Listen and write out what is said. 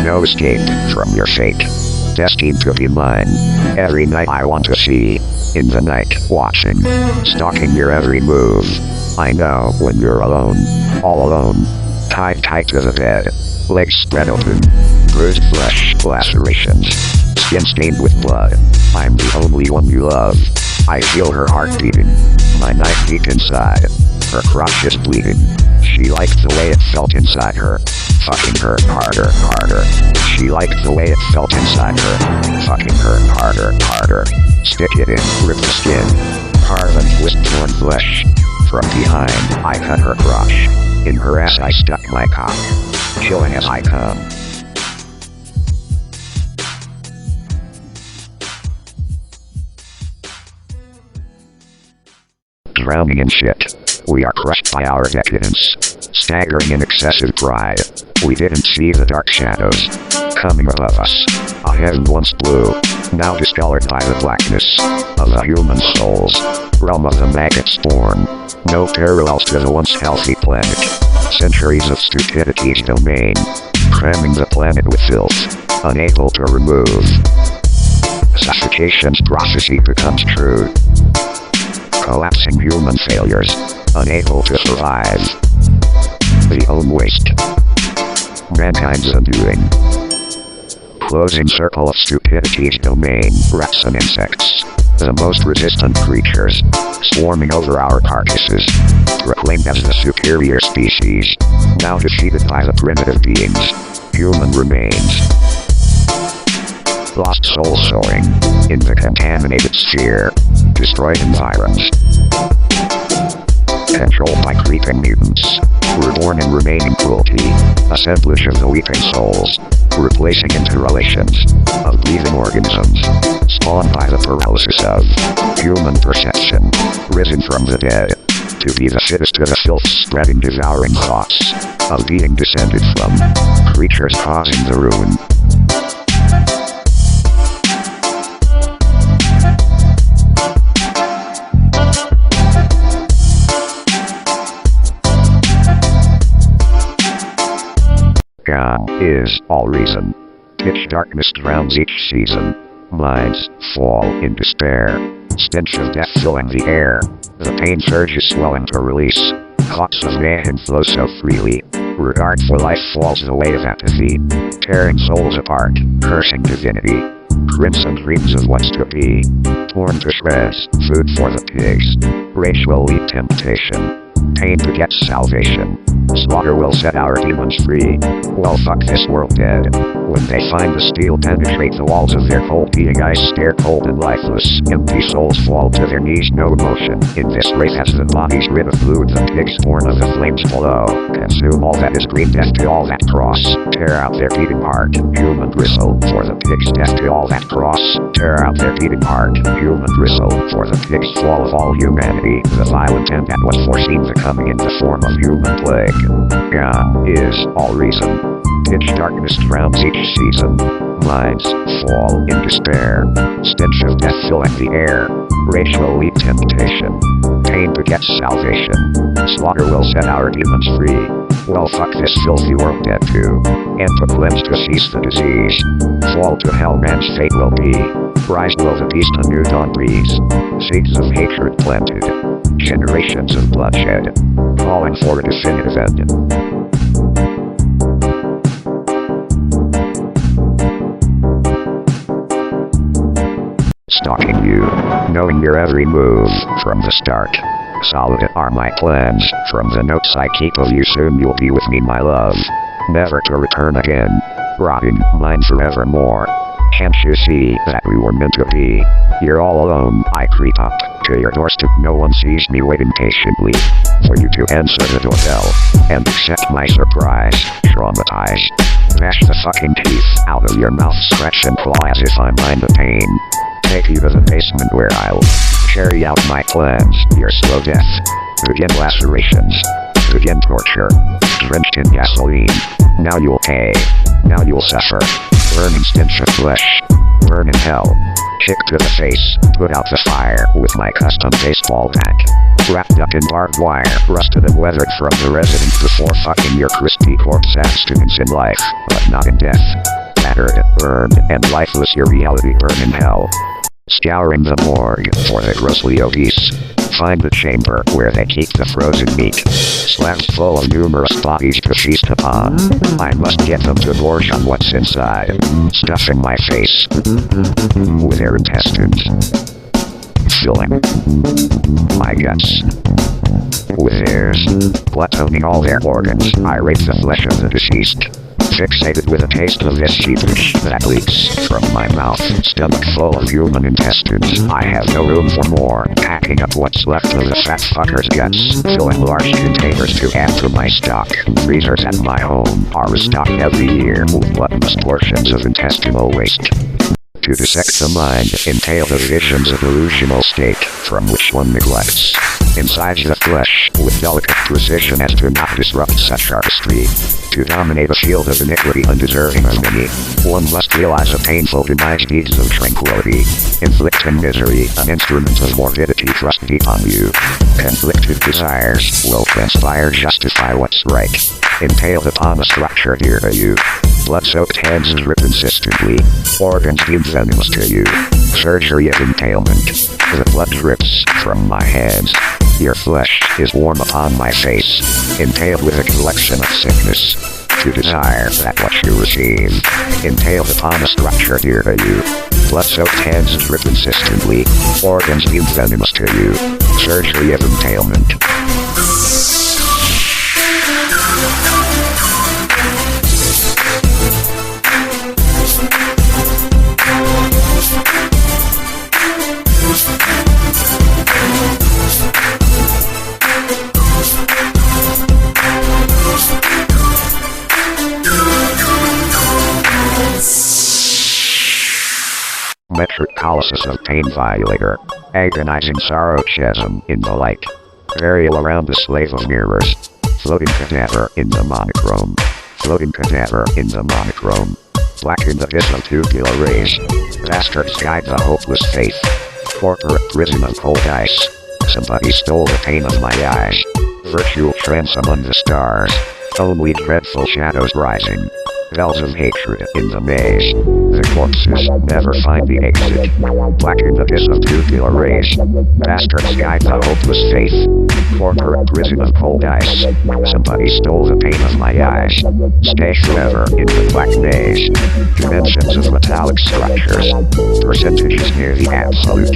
no escape from your fate. Destined to be mine. Every night I want to see. In the night, watching. Stalking your every move. I know when you're alone. All alone. Tied tight to the bed. Legs spread open. Bruised flesh, lacerations. Skin stained with blood. I'm the only one you love. I feel her heart beating. My knife deep inside. Her crotch is bleeding. She liked the way it felt inside her. Fucking her harder, harder. She liked the way it felt inside her. Fucking her harder, harder. Stick it in, rip the skin. Carve and twist torn flesh. From behind, I cut her crotch. In her ass I stuck my cock. Killing as I come. Drowning in shit. We are crushed by our decadence. Staggering in excessive pride. We didn't see the dark shadows coming above us. A heaven once blue, now discolored by the blackness of the human souls. Realm of the maggot's born. No parallels to the once healthy planet. Centuries of stupidity's domain. Cramming the planet with filth. Unable to remove. Suffocation's prophecy becomes true. Collapsing human failures. Unable to survive. The own waste. Mankind's undoing. Closing circle of stupidity's domain. Rats and insects. The most resistant creatures. Swarming over our carcasses. Proclaimed as the superior species. Now defeated by the primitive beings. Human remains. Lost soul soaring. In the contaminated sphere. Destroyed environs. Controlled by creeping mutants. Reborn in remaining cruelty. Assemblage of the weeping souls. Replacing interrelations of breathing organisms. Spawned by the paralysis of human perception. Risen from the dead. To be the fittest to the filth spreading devouring thoughts. Of being descended from creatures causing the ruin. God is all reason. Pitch darkness drowns each season. Minds fall in despair. Stench of death filling the air. The pain surges swelling to release. Thoughts of mayhem flow so freely. Regard for life falls the weight of apathy. Tearing souls apart, cursing divinity. Crimson dreams of what's to be. Torn to shreds, food for the pigs. Rage will lead temptation. Pain begets salvation. Slaughter will set our demons free. Well, fuck this world dead. When they find the steel penetrate the walls of their cold being, eyes stare cold and lifeless. Empty souls fall to their knees, no emotion. In this wraith as the bodies rid of fluid, the pigs born of the flames below. Consume all that is green, death to all that cross. Tear out their beating heart, human gristle. For the pigs, death to all that cross. Tear out their beating heart, human gristle. For the pigs, fall of all humanity. The violent end that was foreseen, the coming in the form of human plague. God is all reason. Pitch darkness drowns each season. Minds fall in despair. Stench of death filling the air. Rage will lead temptation. Pain begets salvation. Slaughter will set our demons free. Well, fuck this filthy world dead too. And to cleanse to cease the disease. Fall to hell man's fate will be. Rise will the beast a new dawn breeze. Seeds of hatred planted. Generations of bloodshed. Calling for a definitive end. Stalking you, knowing your every move from the start. Solid are my plans, from the notes I keep of you. Soon you'll be with me, my love, never to return again, robbing mine forevermore. Can't you see that we were meant to be? You're all alone, I creep up to your doorstep. No one sees me waiting patiently for you to answer the doorbell and accept my surprise. Traumatized, bash the fucking teeth out of your mouth, scratch and claw as if I mind the pain. Take you to the basement where I'll carry out my plans. Your slow death, begin lacerations, begin torture, drenched in gasoline. Now you'll pay, now you'll suffer. Burning stench of flesh, burn in hell. Kick to the face, put out the fire with my custom baseball bat. Wrapped up in barbed wire, rusted and weathered from the residence before fucking your crispy corpse abstinence in life, but not in death. battered, burned, and lifeless your reality burn in hell. Scouring the morgue for the grossly obese. Find the chamber where they keep the frozen meat. Slabs full of numerous bodies to feast upon. I must get them to gorge on what's inside. Stuffing my face with their intestines. Filling my guts with theirs. Gluttoning all their organs, I rape the flesh of the deceased. Fixated with a taste of this sheepish that leaks from my mouth. Stomach full of human intestines. I have no room for more. Packing up what's left of the fat fucker's guts. Filling large containers to add to my stock. Freezers at my home are restocked every year with bloodlust portions of intestinal waste. To dissect the mind entail the visions of illusional state from which one neglects. Inside the flesh with delicate precision as to not disrupt such artistry. To dominate a field of iniquity undeserving of many, one must realize a painful denied deeds of tranquility. Inflicting misery, an instrument of morbidity thrust deep on you. Conflicted desires will transpire justify what's right. Impaled upon a structure dear to you. Blood-soaked hands drip insistently. Organs deemed venomous to you. Surgery of impalement. The blood drips from my hands. Your flesh is warm upon my face. Impaled with a collection of sickness. To desire that what you receive. Impaled upon a structure dear to you. Blood-soaked hands drip insistently. Organs deemed venomous to you. Surgery of impalement. Metric colossus of pain violator, agonizing sorrow chasm in the light, burial around the slave of mirrors, floating cadaver in the monochrome, floating cadaver in the monochrome, black in the abyss of tubular rays, bastards guide the hopeless faith, corporate prison of cold ice, somebody stole the pain of my eyes, virtual trance among the stars, only dreadful shadows rising. Bells of hatred in the maze. The corpses never find the exit. Black in the abyss of tubular rays. Bastards guide the hopeless faith. Corporate prison of cold ice. Somebody stole the pain of my eyes. Stay forever in the black maze. Dimensions of metallic structures. Percentages near the absolute.